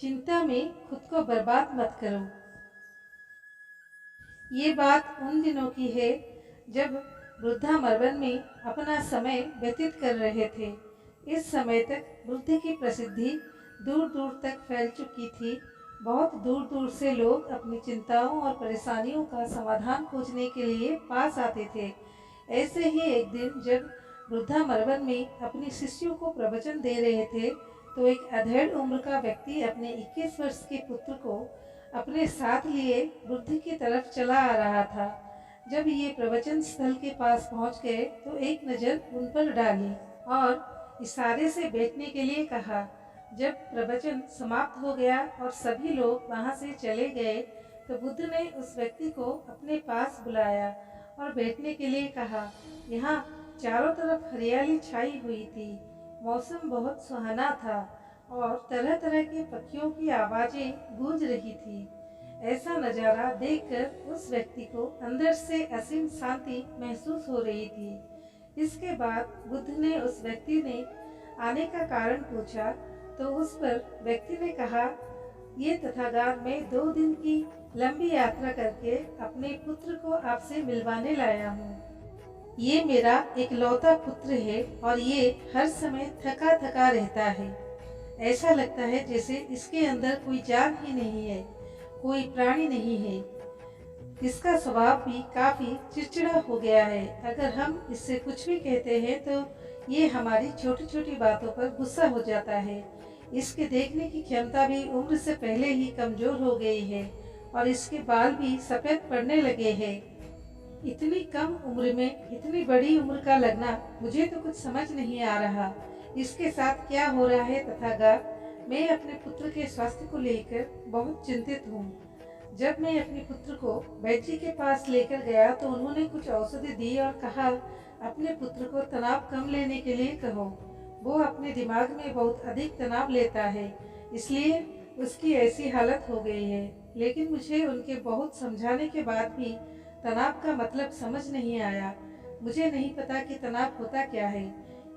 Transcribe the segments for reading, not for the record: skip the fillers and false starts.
चिंता में खुद को बर्बाद मत करो। ये बात उन दिनों की है जब वृद्धा मरवन में अपना समय व्यतीत कर रहे थे। इस समय तक बुद्ध की प्रसिद्धि दूर दूर तक फैल चुकी थी। बहुत दूर दूर से लोग अपनी चिंताओं और परेशानियों का समाधान खोजने के लिए पास आते थे। ऐसे ही एक दिन जब वृद्धा मरवन में अपनी शिष्यों को प्रवचन दे रहे थे, तो एक अधेड़ उम्र का व्यक्ति अपने 21 वर्ष के पुत्र को अपने साथ लिए बुद्ध की तरफ चला आ रहा था। जब ये प्रवचन स्थल के पास पहुंच गए तो एक नज़र उन पर डाली और इशारे से बैठने के लिए कहा। जब प्रवचन समाप्त हो गया और सभी लोग वहां से चले गए तो बुद्ध ने उस व्यक्ति को अपने पास बुलाया और बैठने के लिए कहा। यहाँ चारों तरफ हरियाली छाई हुई थी। मौसम बहुत सुहाना था और तरह तरह के पक्षियों की आवाजें गूंज रही थी। ऐसा नज़ारा देखकर उस व्यक्ति को अंदर से असीम शांति महसूस हो रही थी। इसके बाद बुद्ध ने उस व्यक्ति ने आने का कारण पूछा तो उस पर व्यक्ति ने कहा, ये तथागत मैं 2 दिन की लंबी यात्रा करके अपने पुत्र को आपसे मिलवाने लाया हूँ। ये मेरा इकलौता पुत्र है और ये हर समय थका थका रहता है। ऐसा लगता है जैसे इसके अंदर कोई जान ही नहीं है, कोई प्राणी नहीं है। इसका स्वभाव भी काफी चिड़चिड़ा हो गया है। अगर हम इससे कुछ भी कहते हैं तो ये हमारी छोटी छोटी बातों पर गुस्सा हो जाता है। इसके देखने की क्षमता भी उम्र से पहले ही कमजोर हो गई है और इसके बाल भी सफेद पड़ने लगे हैं। इतनी कम उम्र में इतनी बड़ी उम्र का लगना मुझे तो कुछ समझ नहीं आ रहा। इसके साथ क्या हो रहा है तथागत? मैं अपने पुत्र के स्वास्थ्य को लेकर बहुत चिंतित हूँ। जब मैं अपने पुत्र को वैद्य के पास लेकर गया तो उन्होंने कुछ औषधि दी और कहा, अपने पुत्र को तनाव कम लेने के लिए कहो। वो अपने दिमाग में बहुत अधिक तनाव लेता है, इसलिए उसकी ऐसी हालत हो गई है। लेकिन मुझे उनके बहुत समझाने के बाद भी तनाव का मतलब समझ नहीं आया। मुझे नहीं पता कि तनाव होता क्या है,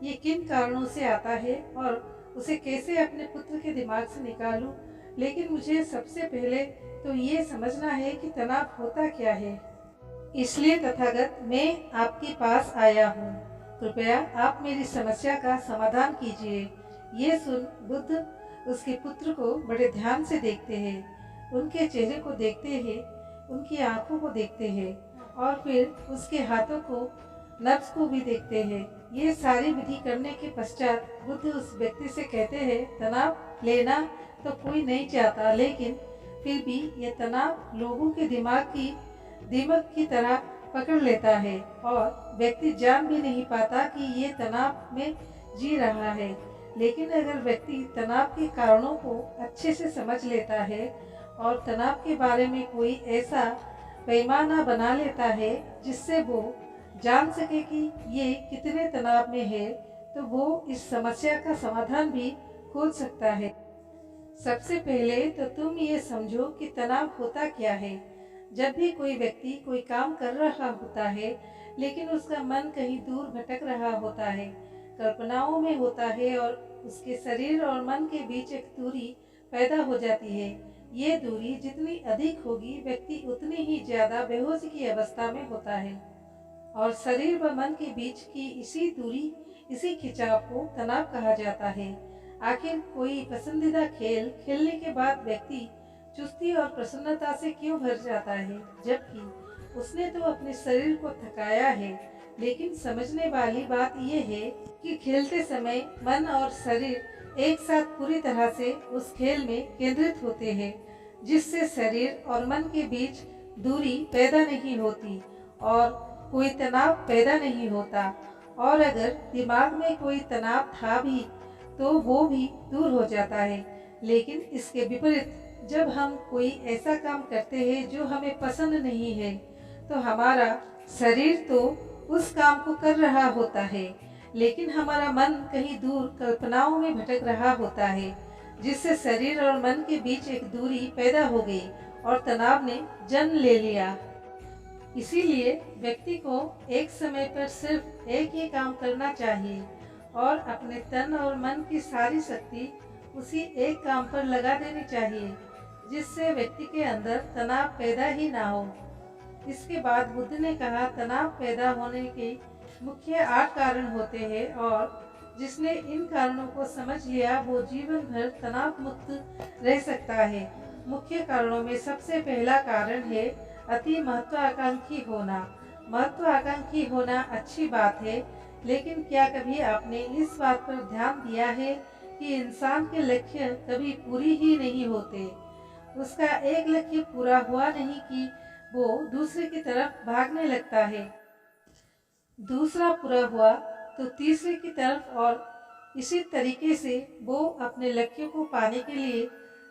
ये किन कारणों से आता है और उसे कैसे अपने पुत्र के दिमाग से निकालूं। लेकिन मुझे सबसे पहले तो ये समझना है कि तनाव होता क्या है। इसलिए तथागत मैं आपके पास आया हूँ। कृपया आप मेरी समस्या का समाधान कीजिए। ये सुन बुद्ध उसके पुत्र को बड़े ध्यान से देखते हैं, उनके चेहरे को देखते हैं, उनकी आंखों को देखते हैं और फिर उसके हाथों को, नब्ज को भी देखते हैं। ये सारी विधि करने के पश्चात बुद्ध उस व्यक्ति से कहते हैं, तनाव लेना तो कोई नहीं चाहता, लेकिन फिर भी ये तनाव लोगों के दिमाग की तरह पकड़ लेता है और व्यक्ति जान भी नहीं पाता कि ये तनाव में जी रहा है। लेकिन अगर व्यक्ति तनाव के कारणों को अच्छे से समझ लेता है और तनाव के बारे में कोई ऐसा पैमाना बना लेता है जिससे वो जान सके कि ये कितने तनाव में है, तो वो इस समस्या का समाधान भी खोज सकता है। सबसे पहले तो तुम ये समझो कि तनाव होता क्या है। जब भी कोई व्यक्ति कोई काम कर रहा होता है लेकिन उसका मन कहीं दूर भटक रहा होता है, कल्पनाओं में होता है और उसके शरीर और मन के बीच एक दूरी पैदा हो जाती है। ये दूरी जितनी अधिक होगी व्यक्ति उतनी ही ज्यादा बेहोशी की अवस्था में होता है और शरीर व मन के बीच की इसी दूरी, इसी खिंचाव को तनाव कहा जाता है। आखिर कोई पसंदीदा खेल खेलने के बाद व्यक्ति चुस्ती और प्रसन्नता से क्यों भर जाता है, जबकि उसने तो अपने शरीर को थकाया है। लेकिन समझने वाली बात यह है कि खेलते समय मन और शरीर एक साथ पूरी तरह से उस खेल में केंद्रित होते हैं, जिससे शरीर और मन के बीच दूरी पैदा नहीं होती और कोई तनाव पैदा नहीं होता। और अगर दिमाग में कोई तनाव था भी तो वो भी दूर हो जाता है। लेकिन इसके विपरीत जब हम कोई ऐसा काम करते हैं जो हमें पसंद नहीं है, तो हमारा शरीर तो उस काम को कर रहा होता है, लेकिन हमारा मन कहीं दूर कल्पनाओं में भटक रहा होता है, जिससे शरीर और मन के बीच एक दूरी पैदा हो गई और तनाव ने जन्म ले लिया। इसीलिए व्यक्ति को एक समय पर सिर्फ एक ही काम करना चाहिए और अपने तन और मन की सारी शक्ति उसी एक काम पर लगा देनी चाहिए जिससे व्यक्ति के अंदर तनाव पैदा ही ना हो। इसके बाद बुद्ध ने कहा, तनाव पैदा होने के मुख्य 8 कारण होते हैं और जिसने इन कारणों को समझ लिया वो जीवन भर तनाव मुक्त रह सकता है। मुख्य कारणों में सबसे पहला कारण है अति महत्वाकांक्षी होना। महत्वाकांक्षी होना अच्छी बात है, लेकिन क्या कभी आपने इस बात पर ध्यान दिया है कि इंसान के लक्ष्य कभी पूरी ही नहीं होते। उसका एक लक्ष्य पूरा हुआ नहीं कि वो दूसरे की तरफ भागने लगता है, दूसरा पूरा हुआ तो तीसरे की तरफ, और इसी तरीके से वो अपने लक्ष्य को पाने के लिए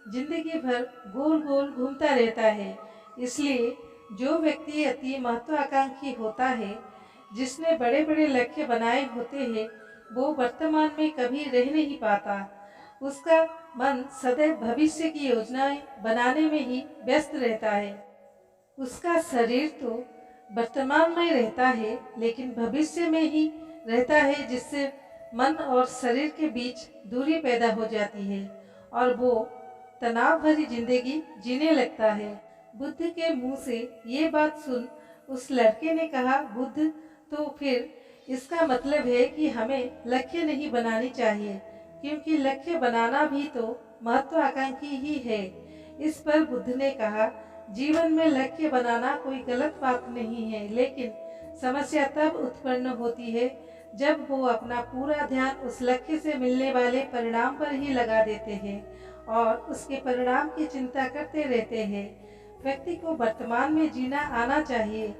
जिंदगी भर गोल गोल घूमता रहता है। इसलिए जो व्यक्ति अति महत्वाकांक्षी होता है, जिसने बड़े बड़े लक्ष्य बनाए होते हैं, वो वर्तमान में कभी रह नहीं पाता। उसका मन सदैव भविष्य की योजनाएं बनाने में ही व्यस्त रहता है। उसका शरीर तो वर्तमान में रहता है, लेकिन भविष्य में ही रहता है, जिससे मन और शरीर के बीच दूरी पैदा हो जाती है और वो तनाव भरी जिंदगी जीने लगता है। बुद्ध के मुंह से ये बात सुन उस लड़के ने कहा, बुद्ध, तो फिर इसका मतलब है कि हमें लक्ष्य नहीं बनानी चाहिए, क्योंकि लक्ष्य बनाना भी तो महत्वाकांक्षी ही है। इस पर बुद्ध ने कहा, जीवन में लक्ष्य बनाना कोई गलत बात नहीं है, लेकिन समस्या तब उत्पन्न होती है जब वो अपना पूरा ध्यान उस लक्ष्य से मिलने वाले परिणाम पर ही लगा देते हैं और उसके परिणाम की चिंता करते रहते हैं। व्यक्ति को वर्तमान में जीना आना चाहिए।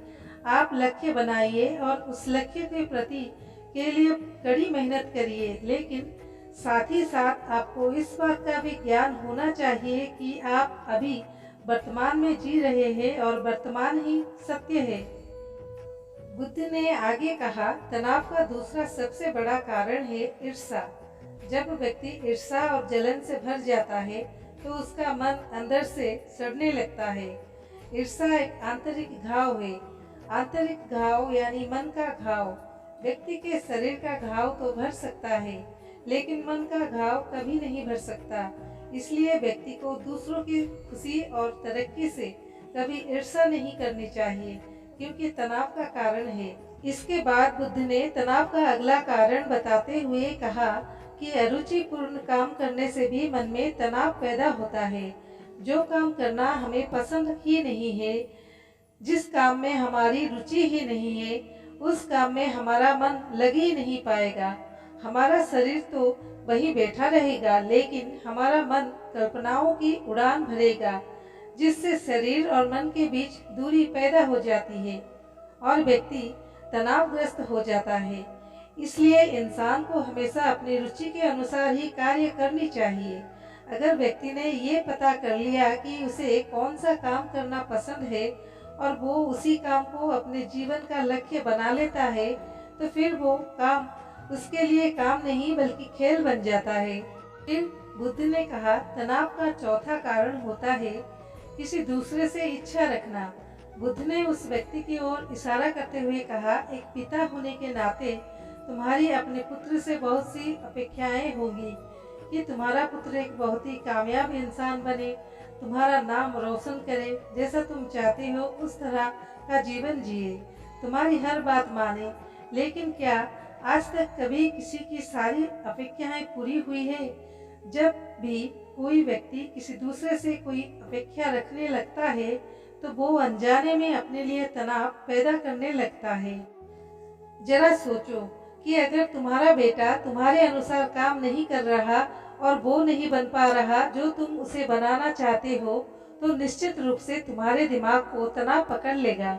आप लक्ष्य बनाइए और उस लक्ष्य के प्रति के लिए कड़ी मेहनत करिए, लेकिन साथ ही साथ आपको इस बात का भी ज्ञान होना चाहिए कि आप अभी वर्तमान में जी रहे हैं और वर्तमान ही सत्य है। बुद्ध ने आगे कहा, तनाव का दूसरा सबसे बड़ा कारण है ईर्ष्या। जब व्यक्ति ईर्ष्या और जलन से भर जाता है तो उसका मन अंदर से सड़ने लगता है। ईर्ष्या एक आंतरिक घाव है। आंतरिक घाव यानी मन का घाव। व्यक्ति के शरीर का घाव तो भर सकता है, लेकिन मन का घाव कभी नहीं भर सकता। इसलिए व्यक्ति को दूसरों की खुशी और तरक्की से कभी ईर्ष्या नहीं करनी चाहिए, क्योंकि तनाव का कारण है। इसके बाद बुद्ध ने तनाव का अगला कारण बताते हुए कहा कि अरुचिपूर्ण काम करने से भी मन में तनाव पैदा होता है। जो काम करना हमें पसंद ही नहीं है, जिस काम में हमारी रुचि ही नहीं है, उस काम में हमारा मन लग ही नहीं पाएगा। हमारा शरीर तो वहीं बैठा रहेगा, लेकिन हमारा मन कल्पनाओं की उड़ान भरेगा, जिससे शरीर और मन के बीच दूरी पैदा हो जाती है और व्यक्ति तनावग्रस्त हो जाता है। इसलिए इंसान को हमेशा अपनी रुचि के अनुसार ही कार्य करनी चाहिए। अगर व्यक्ति ने ये पता कर लिया कि उसे कौन सा काम करना पसंद है और वो उसी काम को अपने जीवन का लक्ष्य बना लेता है, तो फिर वो काम उसके लिए काम नहीं बल्कि खेल बन जाता है। फिर बुद्ध ने कहा, तनाव का चौथा कारण होता है किसी दूसरे से इच्छा रखना। बुद्ध ने उस व्यक्ति की ओर इशारा करते हुए कहा, एक पिता होने के नाते तुम्हारी अपने पुत्र से बहुत सी अपेक्षाएं होंगी कि तुम्हारा पुत्र एक बहुत ही कामयाब इंसान बने, तुम्हारा नाम रोशन करे, जैसा तुम चाहते हो उस तरह का जीवन जिए, तुम्हारी हर बात माने। लेकिन क्या आज तक कभी किसी की सारी अपेक्षाएं पूरी हुई है? जब भी कोई व्यक्ति किसी दूसरे से कोई अपेक्षा रखने लगता है तो वो अनजाने में अपने लिए तनाव पैदा करने लगता है। जरा सोचो कि अगर तुम्हारा बेटा तुम्हारे अनुसार काम नहीं कर रहा और वो नहीं बन पा रहा जो तुम उसे बनाना चाहते हो, तो निश्चित रूप से तुम्हारे दिमाग को तनाव पकड़ लेगा।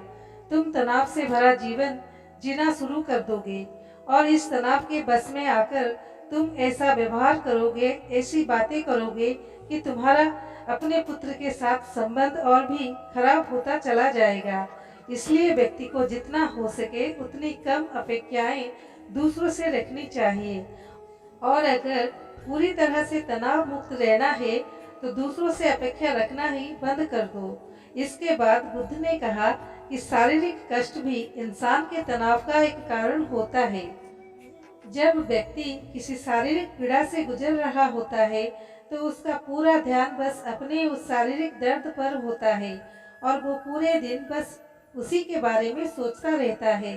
तुम तनाव से भरा जीवन जीना शुरू कर दोगे और इस तनाव के बस में आकर तुम ऐसा व्यवहार करोगे, ऐसी बातें करोगे कि तुम्हारा अपने पुत्र के साथ संबंध और भी खराब होता चला जाएगा। इसलिए व्यक्ति को जितना हो सके उतनी कम अपेक्षाएं दूसरों से रखनी चाहिए और अगर पूरी तरह से तनाव मुक्त रहना है तो दूसरों से अपेक्षा रखना ही बंद कर दो। इसके बाद बुद्ध ने कहा कि शारीरिक कष्ट भी इंसान के तनाव का एक कारण होता है। जब व्यक्ति किसी शारीरिक पीड़ा से गुजर रहा होता है तो उसका पूरा ध्यान बस अपने उस शारीरिक दर्द पर होता है और वो पूरे दिन बस उसी के बारे में सोचता रहता है,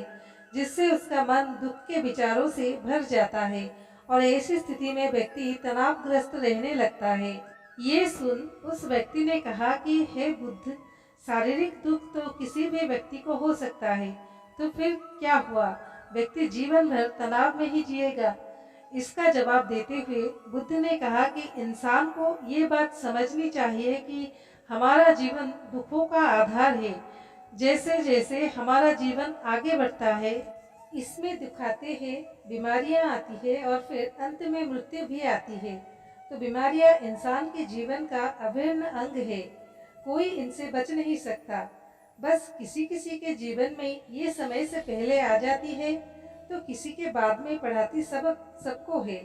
जिससे उसका मन दुख के विचारों से भर जाता है और ऐसी स्थिति में व्यक्ति तनावग्रस्त रहने लगता है। ये सुन उस व्यक्ति ने कहा कि हे बुद्ध, शारीरिक दुख तो किसी भी व्यक्ति को हो सकता है, तो फिर क्या हुआ, व्यक्ति जीवन भर तनाव में ही जिएगा। इसका जवाब देते हुए बुद्ध ने कहा कि इंसान को ये बात समझनी चाहिए कि हमारा जीवन दुखों का आधार है। जैसे जैसे हमारा जीवन आगे बढ़ता है, इसमें दुख आते हैं, बीमारियां आती है और फिर अंत में मृत्यु भी आती है। तो बीमारियां इंसान के जीवन का अभिन्न अंग है, कोई इनसे बच नहीं सकता। बस किसी किसी के जीवन में ये समय से पहले आ जाती है, तो किसी के बाद में पढ़ाती सबक सबको है।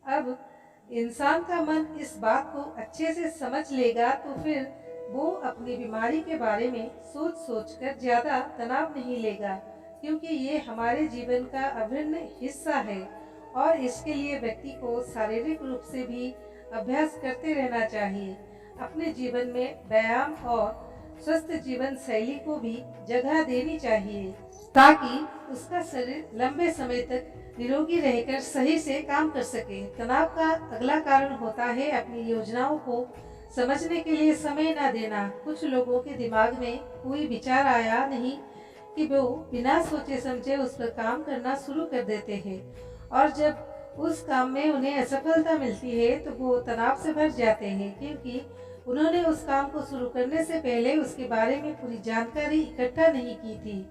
अब इंसान का मन इस बात को अच्छे से समझ लेगा तो फिर वो अपनी बीमारी के बारे में सोच सोच कर ज़्यादा तनाव नहीं लेगा, क्योंकि ये हमारे जीवन का अभिन्न हिस्सा है और इसके लिए व्यक्ति को शारीरिक रूप से भी अभ्यास करते रहना चाहिए। अपने जीवन में व्यायाम और स्वस्थ जीवन शैली को भी जगह देनी चाहिए, ताकि उसका शरीर लंबे समय तक निरोगी रहकर सही से काम कर सके। तनाव का अगला कारण होता है अपनी योजनाओं को समझने के लिए समय न देना। कुछ लोगों के दिमाग में कोई विचार आया नहीं कि वो बिना सोचे समझे उस पर काम करना शुरू कर देते हैं और जब उस काम में उन्हें असफलता मिलती है तो वो तनाव से भर जाते हैं, क्योंकि उन्होंने उस काम को शुरू करने से पहले उसके बारे में पूरी जानकारी इकट्ठा नहीं की थी।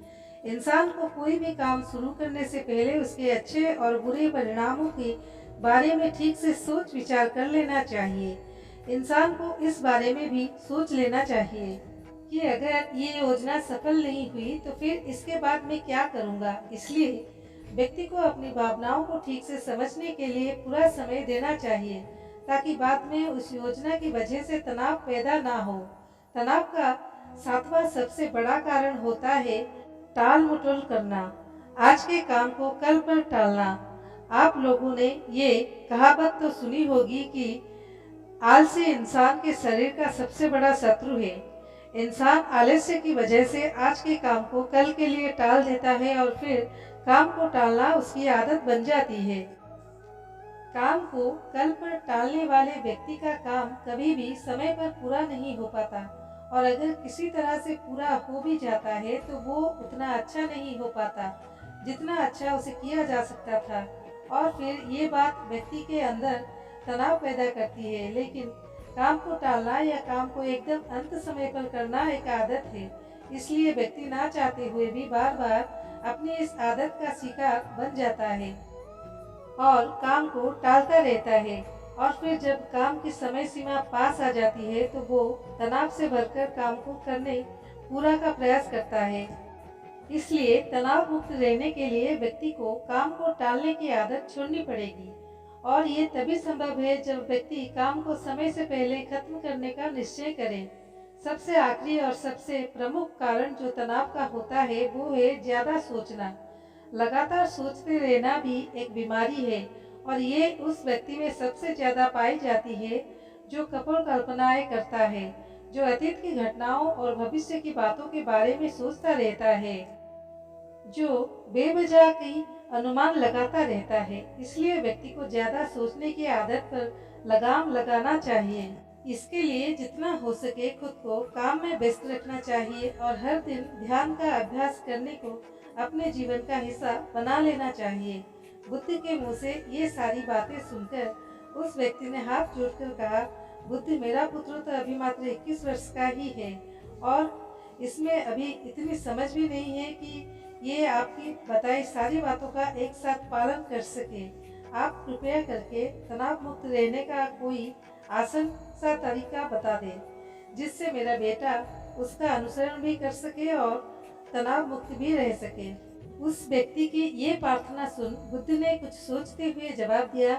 इंसान को कोई भी काम शुरू करने से पहले उसके अच्छे और बुरे परिणामों के बारे में ठीक से सोच विचार कर लेना चाहिए। इंसान को इस बारे में भी सोच लेना चाहिए कि अगर ये योजना सफल नहीं हुई तो फिर इसके बाद मैं क्या करूँगा। इसलिए व्यक्ति को अपनी भावनाओं को ठीक से समझने के लिए पूरा समय देना चाहिए, ताकि बाद में उस योजना की वजह से तनाव पैदा ना हो। तनाव का 7वां सबसे बड़ा कारण होता है टाल मटोल करना, आज के काम को कल पर टालना। आप लोगों ने ये कहावत तो सुनी होगी कि आलसी इंसान के शरीर का सबसे बड़ा शत्रु है। इंसान आलस्य की वजह से आज के काम को कल के लिए टाल देता है और फिर काम को टालना उसकी आदत बन जाती है। काम को कल पर टालने वाले व्यक्ति का काम कभी भी समय पर पूरा नहीं हो पाता और अगर किसी तरह से पूरा हो भी जाता है तो वो उतना अच्छा नहीं हो पाता जितना अच्छा उसे किया जा सकता था और फिर ये बात व्यक्ति के अंदर तनाव पैदा करती है। लेकिन काम को टालना या काम को एकदम अंत समय पर करना एक आदत है, इसलिए व्यक्ति ना चाहते हुए भी बार बार अपनी इस आदत का शिकार बन जाता है और काम को टालता रहता है और फिर जब काम की समय सीमा पास आ जाती है तो वो तनाव से भरकर काम को करने पूरा का प्रयास करता है। इसलिए तनाव मुक्त रहने के लिए व्यक्ति को काम को टालने की आदत छोड़नी पड़ेगी और ये तभी संभव है जब व्यक्ति काम को समय से पहले खत्म करने का निश्चय करे। सबसे आखिरी और सबसे प्रमुख कारण जो तनाव का होता है वो है ज्यादा सोचना। लगातार सोचते रहना भी एक बीमारी है और ये उस व्यक्ति में सबसे ज्यादा पाई जाती है जो कपोल कल्पनाएं करता है, जो अतीत की घटनाओं और भविष्य की बातों के बारे में सोचता रहता है, जो बेवजह की अनुमान लगाता रहता है। इसलिए व्यक्ति को ज्यादा सोचने की आदत पर लगाम लगाना चाहिए। इसके लिए जितना हो सके खुद को काम में व्यस्त रखना चाहिए और हर दिन ध्यान का अभ्यास करने को अपने जीवन का हिस्सा बना लेना चाहिए। बुद्ध के मुंह से ये सारी बातें सुनकर उस व्यक्ति ने हाथ जोड़कर कहा, बुद्ध, मेरा पुत्र तो अभी मात्र 21 वर्ष का ही है और इसमें अभी इतनी समझ भी नहीं है कि ये आपकी बताई सारी बातों का एक साथ पालन कर सके। आप कृपया करके तनाव मुक्त रहने का कोई आसान सा तरीका बता दें, जिससे मेरा बेटा उसका अनुसरण भी कर सके और तनाव मुक्त भी रह सके। उस व्यक्ति की ये प्रार्थना सुन बुद्ध ने कुछ सोचते हुए जवाब दिया,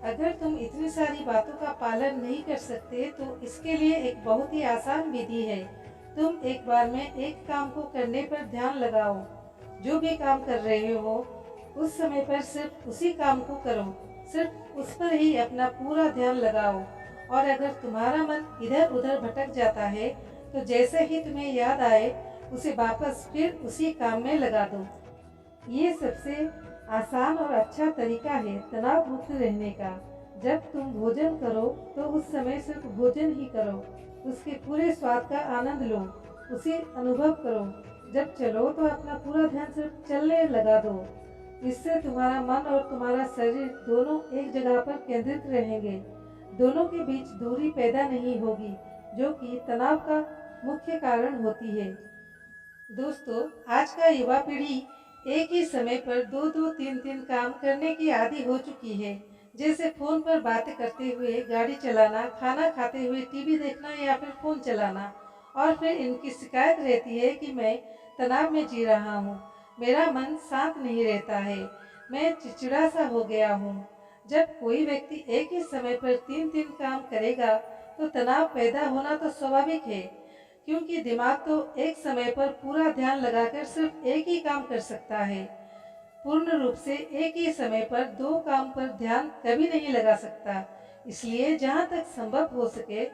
अगर तुम इतनी सारी बातों का पालन नहीं कर सकते तो इसके लिए एक बहुत ही आसान विधि है। तुम एक बार में एक काम को करने पर ध्यान लगाओ। जो भी काम कर रहे हो उस समय पर सिर्फ उसी काम को करो, सिर्फ उस पर ही अपना पूरा ध्यान लगाओ और अगर तुम्हारा मन इधर उधर भटक जाता है तो जैसे ही तुम्हें याद आए उसे वापस फिर उसी काम में लगा दो। ये सबसे आसान और अच्छा तरीका है तनाव मुक्त रहने का। जब तुम भोजन करो तो उस समय सिर्फ भोजन ही करो, उसके पूरे स्वाद का आनंद लो, उसे अनुभव करो। जब चलो तो अपना पूरा ध्यान सिर्फ चलने लगा दो। इससे तुम्हारा मन और तुम्हारा शरीर दोनों एक जगह पर केंद्रित रहेंगे। दोनों के बीच दूरी पैदा नहीं होगी, जो कि तनाव का मुख्य कारण होती है। दोस्तों, आज का युवा पीढ़ी एक ही समय पर दो दो तीन तीन काम करने की आदी हो चुकी है। जैसे फोन पर बातें करते हुए गाड़ी चलाना, खाना खाते हुए टीवी देखना या फिर फोन चलाना। और फिर इनकी शिकायत रहती है कि मैं तनाव में जी रहा हूँ, मेरा मन शांत नहीं रहता है, मैं चिड़चिड़ा सा हो गया हूँ। जब कोई व्यक्ति एक ही समय पर तीन तीन काम करेगा तो तनाव पैदा होना तो स्वाभाविक है, क्योंकि दिमाग तो एक समय पर पूरा ध्यान लगाकर सिर्फ एक ही काम कर सकता है। पूर्ण रूप से एक ही समय पर दो काम पर ध्यान कभी नहीं लगा सकता। इसलिए जहाँ तक संभव हो सके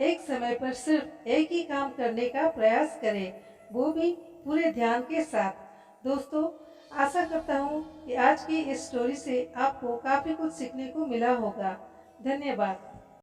एक समय पर सिर्फ एक ही काम करने का प्रयास करें, वो भी पूरे ध्यान के साथ। दोस्तों, आशा करता हूँ कि आज की इस स्टोरी से आपको काफ़ी कुछ सीखने को मिला होगा। धन्यवाद।